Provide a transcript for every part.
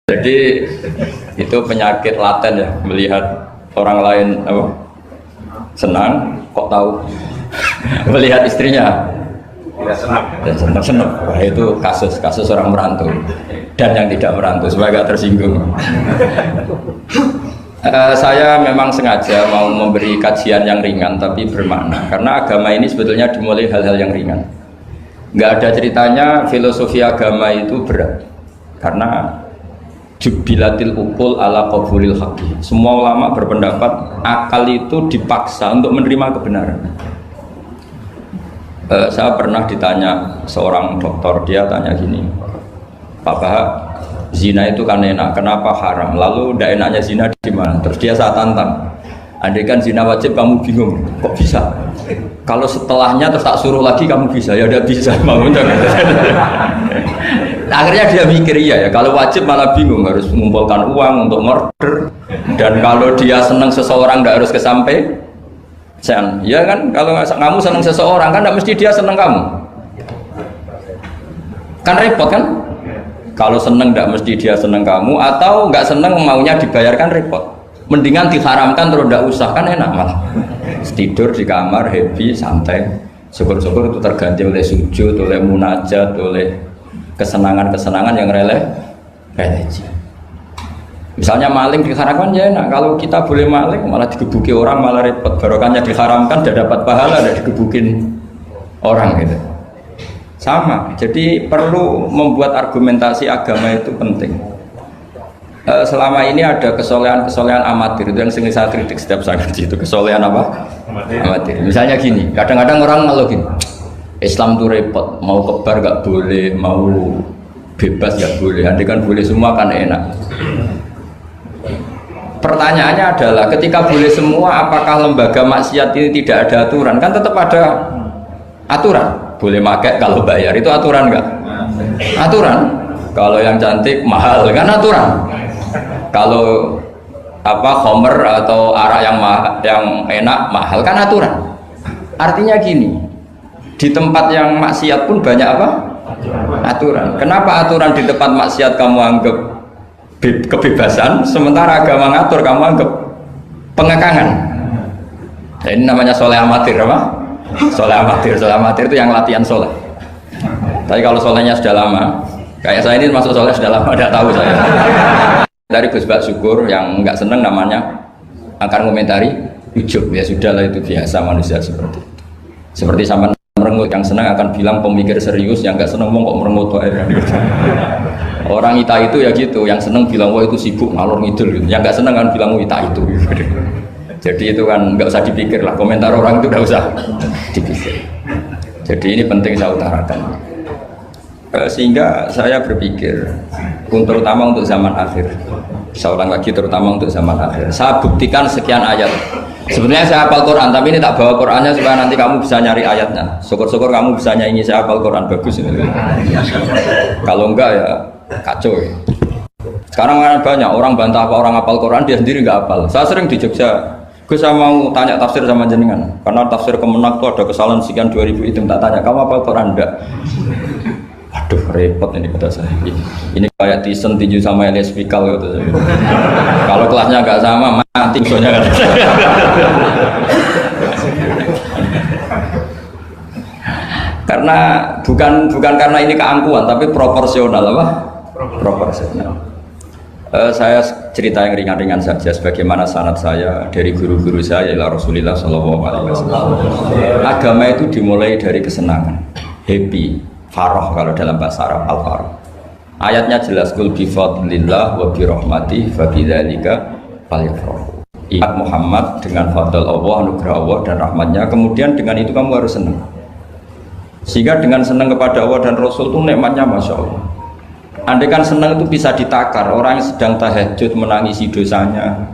Jadi itu penyakit laten ya, melihat orang lain apa, senang kok tahu melihat istrinya dan senang. Wah, itu kasus orang merantau dan yang tidak merantau supaya gak tersinggung. Saya memang sengaja mau memberi kajian yang ringan tapi bermakna, karena agama ini sebetulnya dimulai hal-hal yang ringan. Nggak ada ceritanya filosofi agama itu berat, karena jubilatil ukul ala qabulil haqqi. Semua ulama berpendapat akal itu dipaksa untuk menerima kebenaran. Saya pernah ditanya seorang dokter, dia tanya gini, Pak Bahak, zina itu kan enak, kenapa haram? Lalu tidak enaknya zina di mana? Terus dia saya tantang, andai kan zina wajib kamu bingung, kok bisa? Kalau setelahnya terus tak suruh lagi kamu bisa, ya udah bisa. Akhirnya dia mikir iya ya, kalau wajib malah bingung, harus mengumpulkan uang untuk murder. Dan kalau dia senang seseorang tidak harus kesampaian, ya kan? Kalau kamu senang seseorang kan tidak mesti dia senang kamu, kan repot kan? Kalau senang tidak mesti dia senang kamu, atau nggak senang maunya dibayarkan repot. Mendingan diharamkan terus tidak usah, kan enak malah. Tidur di kamar happy santai, syukur-syukur itu terganti oleh sujud, oleh munajat, oleh kesenangan-kesenangan yang religi. Misalnya maling diharamkan ya enak, kalau kita boleh maling malah digebuki orang malah repot. Barokahnya diharamkan tidak dapat pahala, tidak digebukin orang gitu. Sama, jadi perlu membuat argumentasi agama itu penting. Selama ini ada kesolehan amatir, itu yang sering saya kritik setiap saya ngaji, itu kesolehan apa? Amatir. Misalnya gini, kadang-kadang orang ngeluh gini, Islam itu repot, mau kebar gak boleh, mau bebas gak boleh, andai kan boleh semua kan enak. Pertanyaannya adalah, ketika boleh semua, apakah lembaga maksiat ini tidak ada aturan? Kan tetap ada aturan. Boleh pakai kalau bayar, itu aturan enggak? Aturan. Kalau yang cantik mahal kan aturan. Kalau apa khomer atau arak yang enak mahal kan aturan. Artinya gini, di tempat yang maksiat pun banyak apa? Aturan. Kenapa aturan di tempat maksiat kamu anggap kebebasan, sementara agama ngatur kamu anggap pengekangan? Nah, ini namanya soleh amatir apa? Soleh amatir itu yang latihan soleh. Tapi kalau solehnya sudah lama, kayak saya ini masuk soleh sudah lama, tidak tahu saya. Dari Gus Bak Syukur yang nggak seneng namanya akan komentari ujub, ya sudahlah itu biasa manusia seperti itu. Seperti sama merengut, yang senang akan bilang pemikir serius, yang nggak seneng kok merengut gitu. Orang ita itu ya gitu, yang seneng bilang wah itu sibuk ngalor ngidul gitu. Yang nggak seneng kan bilang wah ita itu gitu. Jadi itu kan nggak usah dipikir lah, komentar orang itu nggak usah dipikir. Jadi ini penting saya utarakan. Sehingga saya berpikir, terutama untuk zaman akhir, saya ulang lagi, terutama untuk zaman akhir, saya buktikan sekian ayat. Sebenarnya saya hafal Quran, tapi ini tak bawa Qurannya supaya nanti kamu bisa nyari ayatnya. Syukur-syukur kamu bisa nyanyi saya hafal Quran, bagus ini. Kalau enggak ya kacau ya. Sekarang kan banyak orang bantah apa orang hafal Quran, dia sendiri nggak hafal. Saya sering di Jogja, saya mau tanya tafsir sama jenengan, karena tafsir Kemenak itu ada kesalahan sekian 2000 itu, tak tanya kamu hafal Quran enggak? Aduh repot ini kata saya. Ini kayak Tyson tinju sama Elias Pikal kata saya. Kalau kelasnya nggak sama mati soalnya kan. Karena bukan karena ini keangkuhan, tapi proporsional apa? Proporsional. Saya cerita yang ringan-ringan saja, sebagaimana sanad saya dari guru-guru saya ila Rasulullah SAW. Agama itu dimulai dari kesenangan, happy. Faroh kalau dalam bahasa Arab al-faroh. Ayatnya jelas, kul bi fadlillah wa bi rahmatih fa bidzalika falyafrahu. Ingat Muhammad dengan fadl Allah, anugerah Allah dan rahmatnya, kemudian dengan itu kamu harus senang. Sehingga dengan senang kepada Allah dan Rasul itu nikmatnya Masya Allah. Andai kan senang itu bisa ditakar, orang yang sedang tahajud menangisi dosanya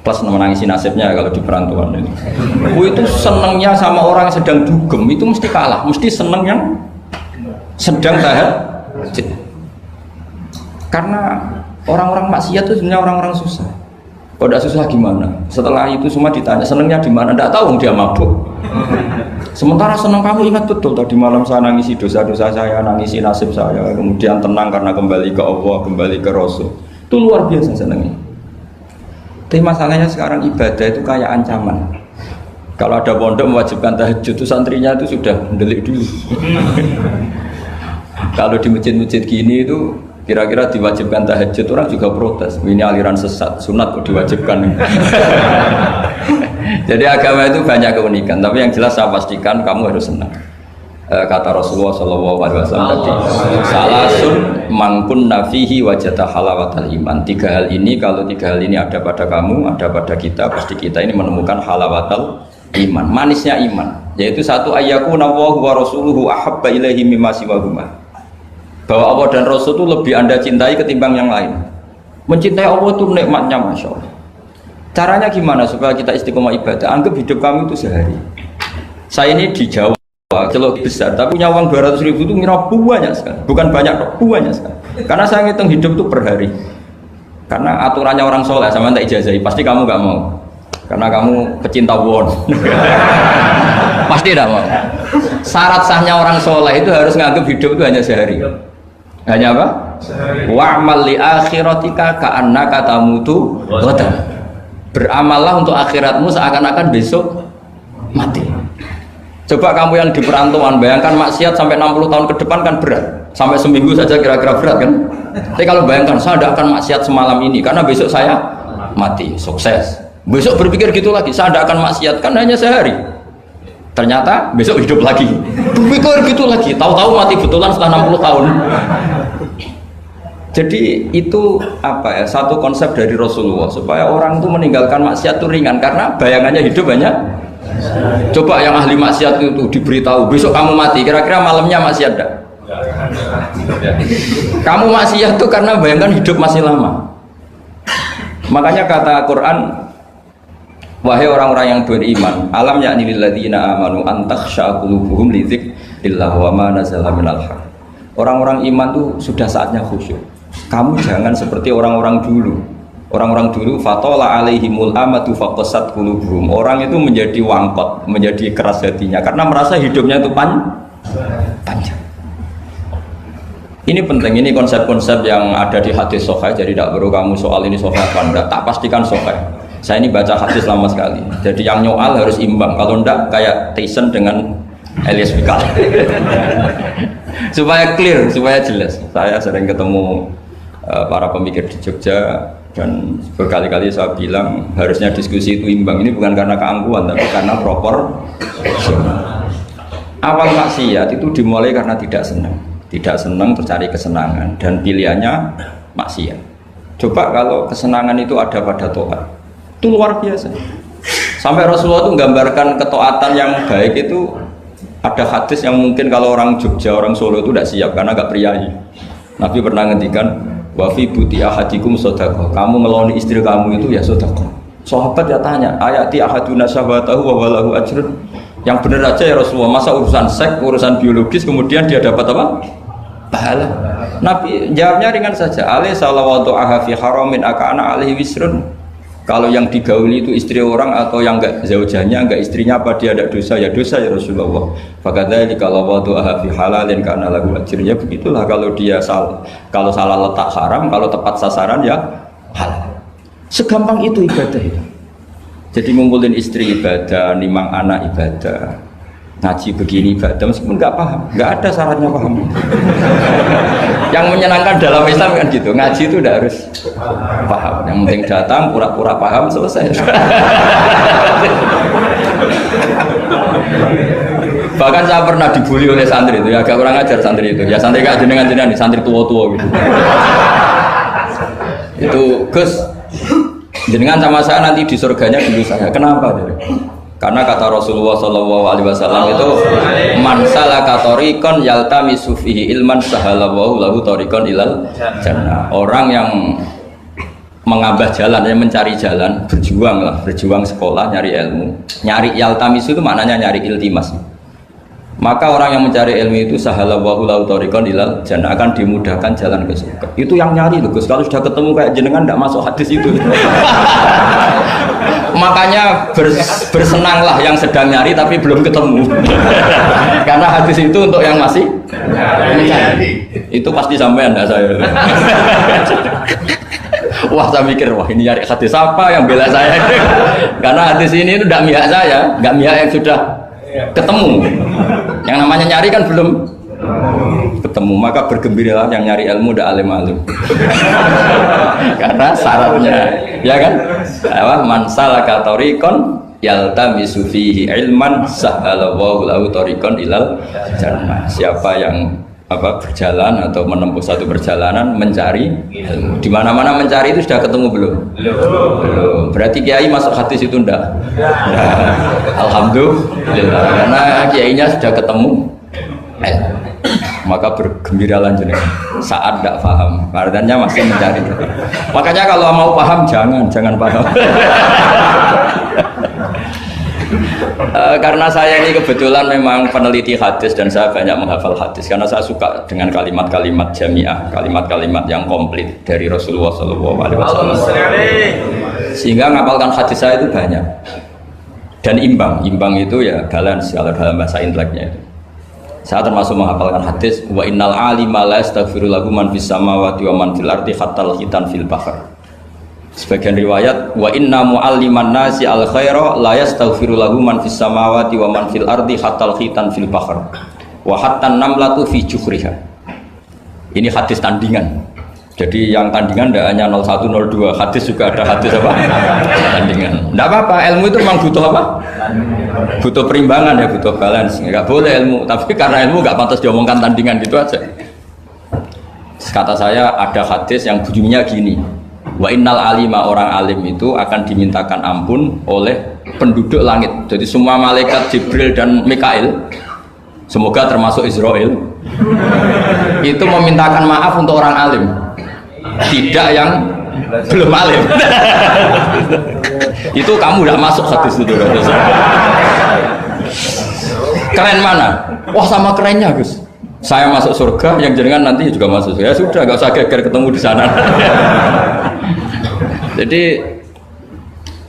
plus menangisi nasibnya kalau di perantauan itu. Itu senangnya sama orang yang sedang dugem itu mesti kalah, mesti senang yang sedang tahajud. Karena orang-orang maksiat itu sebenarnya orang-orang susah. Kalau tidak susah gimana? Setelah itu semua ditanya senangnya di mana? Tidak tahu, dia mabuk. Sementara senang kamu ingat betul tadi malam saya nangisi dosa-dosa saya, nangisi nasib saya, kemudian tenang karena kembali ke Allah, kembali ke Rasul. Itu luar biasa senangnya. Tapi masalahnya sekarang ibadah itu kayak ancaman. Kalau ada pondok mewajibkan tahajud, itu santrinya itu sudah mendelik dulu. Kalau di masjid-masjid gini itu kira-kira diwajibkan tahajud, orang juga protes. Ini aliran sesat, sunat kok diwajibkan. Jadi agama itu banyak keunikan, tapi yang jelas saya pastikan kamu harus senang. Kata Rasulullah SAW tadi, salasun mangkun nafihi wajata halawatal iman. 3 hal ini, kalau 3 hal ini ada pada kamu, ada pada kita, pasti kita ini menemukan halawatal iman, manisnya iman. Yaitu satu, ayyakuna Allahu wa rasuluhu ahabba ilaihi mimma siwahuma. Bahwa Allah dan Rasul itu lebih Anda cintai ketimbang yang lain. Mencintai Allah itu nikmatnya Masya Allah. Caranya gimana supaya kita istiqomah ibadah? Anggap hidup kami itu sehari. Saya ini di Jawa, celok besar, tapi punya uang 200.000 itu ngira banyak sekali. Bukan banyak, banyak sekali. Karena saya ngitung hidup itu per hari. Karena aturannya orang soleh, sama tak ijazahi, pasti kamu gak mau. Karena kamu pecinta won. Pasti tidak mau. Syarat sahnya orang soleh itu harus nganggap hidup itu hanya sehari. Hanya apa? Wa'mal li akhiratika ka'annaka tamutu ghadan. Beramallah untuk akhiratmu seakan-akan besok mati. Coba kamu yang di perantauan, bayangkan maksiat sampai 60 tahun ke depan kan berat. Sampai seminggu saja kira-kira berat kan. Tapi kalau bayangkan saya tidak akan maksiat semalam ini karena besok saya mati, sukses. Besok berpikir gitu lagi, saya tidak akan maksiat kan hanya sehari. Ternyata besok hidup lagi. Berpikir gitu lagi, tahu-tahu mati betulan setelah 60 tahun. Jadi itu apa ya, satu konsep dari Rasulullah supaya orang itu meninggalkan maksiat itu ringan karena bayangannya hidup banyak. Coba yang ahli maksiat itu diberitahu besok kamu mati, kira-kira malamnya maksiat enggak? Kamu maksiat itu karena bayangkan hidup masih lama. Makanya kata Quran, wahai orang-orang yang beriman, alam yakni lil ladzina amanu an takhsha qulubuhum li dzikrillah wa ma nazala minal haq. Orang-orang iman tuh sudah saatnya khusyuk. Kamu jangan seperti orang-orang dulu. Orang-orang dulu fatola alaihimul amatu faqasat qulubuhum. Orang itu menjadi wangkot, menjadi keras hatinya karena merasa hidupnya itu panjang. Ini penting, ini konsep-konsep yang ada di hadis sahih. Jadi tidak perlu kamu soal ini sahih apa enggak, tak pastikan sahih. Saya ini baca hadis lama sekali. Jadi yang nyoal harus imbang. Kalau enggak kayak Tyson dengan Elias Pikal. Supaya clear, supaya jelas. Saya sering ketemu para pemikir di Jogja dan berkali-kali saya bilang harusnya diskusi itu imbang. Ini bukan karena keangkuhan tapi karena proper. Awal maksiat itu dimulai karena tidak senang tercari kesenangan dan pilihannya maksiat. Coba kalau kesenangan itu ada pada taat, itu luar biasa. Sampai Rasulullah itu menggambarkan ketaatan yang baik itu. Ada hadis yang mungkin kalau orang Jogja, orang Solo itu tidak siap karena agak priayi. Nabi pernah ngendikan, wa fi buti ahadikum sodaqah. Kamu ngeloni istri kamu itu ya sodaqah. Sahabat ya tanya, ayati ahaduna syahwatahu wa walahu ajrun. Yang benar aja ya Rasulullah, masa urusan seks, urusan biologis kemudian dia dapat apa? Pahala. Nabi jawabnya ringan saja, alaihi salawatu aha fi haramin akana alaihi wisrun. Kalau yang digauli itu istri orang atau yang enggak zaujahnya, enggak istrinya, apa dia ada dosa? Ya dosa ya Rasulullah. Fakadzalika kalau wadu'a fi halalin kana lahu ajr. Ya begitulah kalau dia kalau salah letak haram, kalau tepat sasaran ya halal. Segampang itu ibadah itu. Jadi ngumpulin istri ibadah, nimang anak ibadah, ngaji begini ibadah meskipun enggak paham, enggak ada syaratnya paham. Yang menyenangkan dalam Islam kan gitu, ngaji itu udah harus paham. Yang penting datang, pura-pura paham, selesai. Bahkan saya pernah dibully oleh santri itu, ya agak kurang ajar santri itu. Ya santri gak jenengan-jenengan, santri tua-tua gitu. Itu Gus, jenengan sama saya nanti di surganya dulu saya. Kenapa? Karena kata Rasulullah SAW itu man salaka tariqan yaltamisu fihi ilman sahalallahu lahu tariqan ilal jannah. Orang yang mengambah jalan, yang mencari jalan, berjuang sekolah, nyari ilmu. Nyari yaltamisu itu maknanya nyari iltimas. Maka orang yang mencari ilmu itu sahalallahu lahu tariqan ilal jannah, akan dimudahkan jalan ke surga. Itu yang nyari loh Gus. Kalau sudah ketemu kayak jenengan tidak masuk hadis itu. Makanya bersenanglah yang sedang nyari tapi belum ketemu. Karena hadis itu untuk yang masih mencari. Itu pasti sampai Anda saya. Wah saya mikir, wah ini nyari hadis apa yang bela saya? Karena hadis ini itu tidak mihak saya, nggak mihak yang sudah ketemu. Yang namanya nyari kan belum ketemu, maka bergembiralah yang nyari ilmu udah alim-alim. Karena syaratnya, ya kan? Man salaka tariqan yaltamisu fihi ilman sahhalallahu lahu tariqan ilal jannah. Siapa yang berjalan atau menempuh satu perjalanan mencari ilmu. Di mana-mana mencari itu sudah ketemu belum? Belum. Berarti kiai masuk hadis itu enggak? Alhamdulillah. Karena kiainya sudah ketemu maka bergembiralah jenengan saat tidak paham, artinya masih mencari. Makanya kalau mau paham jangan paham. Karena saya ini kebetulan memang peneliti hadis dan saya banyak menghafal hadis karena saya suka dengan kalimat-kalimat jamiah, kalimat-kalimat yang komplit dari Rasulullah SAW. Sehingga ngapalkan hadis saya itu banyak dan imbang itu ya balance kalau dalam bahasa inteleknya itu. Saya termasuk menghafalkan hadis wa innal alima la yastaghfiru lahu man fis samawati wa man fil ardi hatta al-khitan fil bahr. Sebagian riwayat wa inna mualliman nasi al khaira la yastaghfiru lahu man fis samawati wa man fil ardi hatta al-khitan fil bahr wa hatta an-namlatu fi juhriha. Ini hadis tandingan. Jadi yang tandingan tidak hanya 01, 02, hadis juga ada hadis apa? Tandingan. Tidak apa-apa, ilmu itu memang butuh apa? Butuh perimbangan ya, butuh balance. Enggak boleh ilmu, tapi karena ilmu enggak pantas diomongkan tandingan gitu aja. Kata saya ada hadis yang bunyinya gini. Wa innal alima, orang alim itu akan dimintakan ampun oleh penduduk langit. Jadi semua malaikat Jibril dan Mikail, semoga termasuk Israel, itu memintakan maaf untuk orang alim. Tidak yang belum alim. Itu kamu udah masuk hadis itu. Keren mana? Wah sama kerennya Gus. Saya masuk surga, yang jenengan nanti juga masuk. Ya sudah, nggak usah geger ketemu di sana. Jadi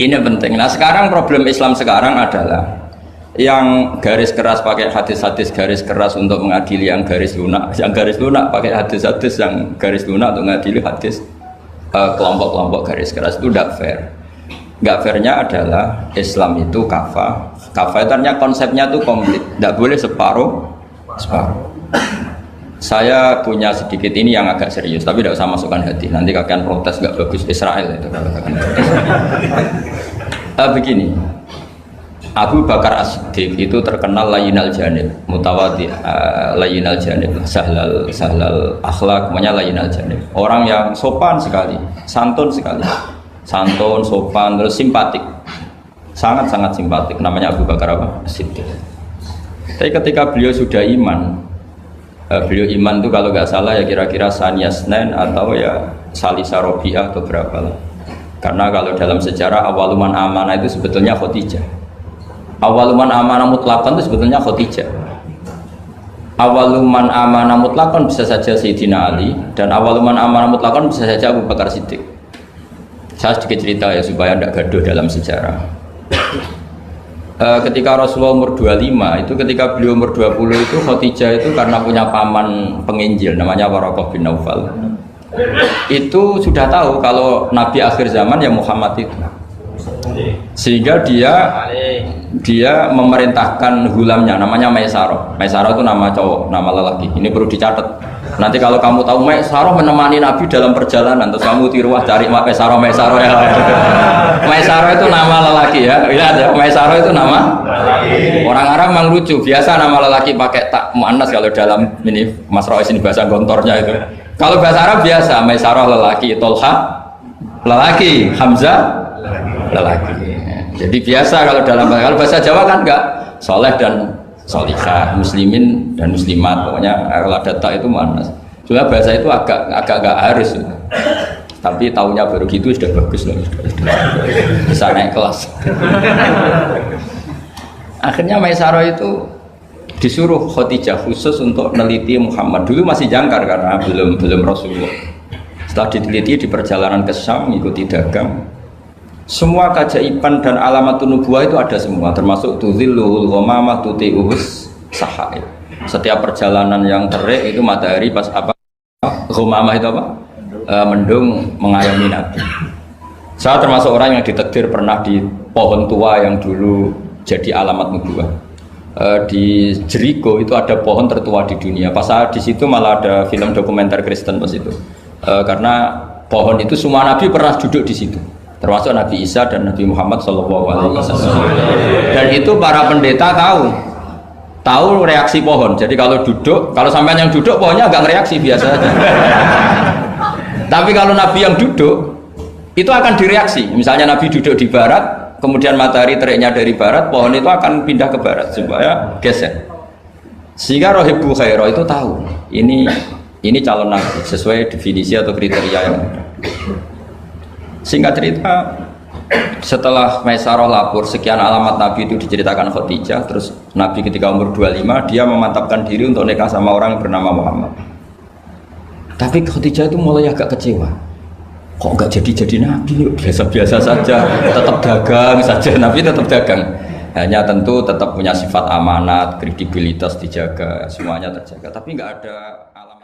ini penting. Nah sekarang problem Islam sekarang adalah yang garis keras pakai hadis-hadis garis keras untuk mengadili yang garis lunak pakai hadis-hadis yang garis lunak untuk mengadili hadis kelompok-kelompok garis keras. Itu tidak fair. Nggak fairnya adalah Islam itu kafah itu artinya konsepnya itu komplit, tidak boleh separuh. Saya punya sedikit ini yang agak serius tapi tidak usah masukkan hati, nanti kalian protes nggak bagus Israel itu. Begini, Abu Bakar As-Siddiq itu terkenal layinal janib, mutawadi, layinal janib, sahlal akhlak, namanya layinal janib. Orang yang sopan sekali, santun sekali, santun, sopan, terus simpatik, sangat-sangat simpatik. Namanya Abu Bakar As-Siddiq. Tapi ketika beliau sudah iman, beliau iman itu kalau nggak salah ya kira-kira Saniyasnen atau ya Salisa Robiah atau berapa lah. Karena kalau dalam sejarah awaluman amanah itu sebetulnya Khadijah. Awaluman amanah mutlakon itu sebetulnya Khadijah. Awaluman amanah mutlakon bisa saja Sayyidina Ali, dan awaluman amanah mutlakon bisa saja Abu Bakar Siddiq. Saya sedikit cerita ya supaya tidak gaduh dalam sejarah. Ketika Rasulullah umur 25 itu, ketika beliau umur 20 itu Khadijah itu karena punya paman penginjil namanya Waraqah bin Naufal, itu sudah tahu kalau Nabi akhir zaman ya Muhammad itu, sehingga dia memerintahkan hulamnya namanya Maisarah. Maisarah itu nama cowok, nama lelaki. Ini perlu dicatat. Nanti kalau kamu tahu Maisarah menemani Nabi dalam perjalanan, terus kamu tiruah cari Maisarah ya. Maisarah itu nama lelaki ya. Lihat ya, Maisarah itu nama. Orang Arab memang lucu. Biasa nama lelaki pakai tak muannas kalau dalam ini Mas Rois ini bahasa gontornya itu. Kalau bahasa Arab biasa Maisarah lelaki, Tolha lelaki, Hamzah lelaki. Jadi biasa kalau bahasa Jawa kan enggak, soleh dan solihah, muslimin dan muslimat, pokoknya kalau ada tak itu muannas. Soalnya bahasa itu agak enggak harus, tapi tahunya baru gitu sudah bagus loh, bisa naik kelas. Akhirnya Maisarah itu disuruh Khadijah khusus untuk meneliti Muhammad. Dulu masih jangkar karena belum Rasulullah. Setelah diteliti di perjalanan ke Syam, mengikuti dagang. Semua keajaiban dan alamatun nubuwah itu ada semua, termasuk tuzilluhul ghamamah tuti'uhus sahaib. Setiap perjalanan yang terik itu matahari pas apa? Ghamamah itu apa? mendung mengayomi Nabi. Saya termasuk orang yang ditakdir pernah di pohon tua yang dulu jadi alamat nubuwah. Di Jericho itu ada pohon tertua di dunia. Pas saya di situ malah ada film dokumenter Kristen pas itu. Karena pohon itu semua Nabi pernah duduk di situ, termasuk Nabi Isa dan Nabi Muhammad SAW. Dan itu para pendeta tahu reaksi pohon. Jadi kalau duduk, kalau sampai yang duduk pohonnya agak reaksi biasa aja. Tapi kalau Nabi yang duduk itu akan direaksi. Misalnya Nabi duduk di barat, kemudian matahari teriknya dari barat, pohon itu akan pindah ke barat supaya geser. Sehingga Rohibu Khairah itu tahu ini calon Nabi sesuai definisi atau kriteria yang ada. Singkat cerita, setelah Maisarah lapor sekian alamat Nabi itu diceritakan Khadijah, terus Nabi ketika umur 25 dia memantapkan diri untuk nikah sama orang yang bernama Muhammad. Tapi Khadijah itu mulai agak kecewa. Kok nggak jadi Nabi, biasa-biasa saja, tetap dagang saja, Nabi tetap dagang. Hanya tentu tetap punya sifat amanat, kredibilitas dijaga, semuanya terjaga. Tapi nggak ada alam.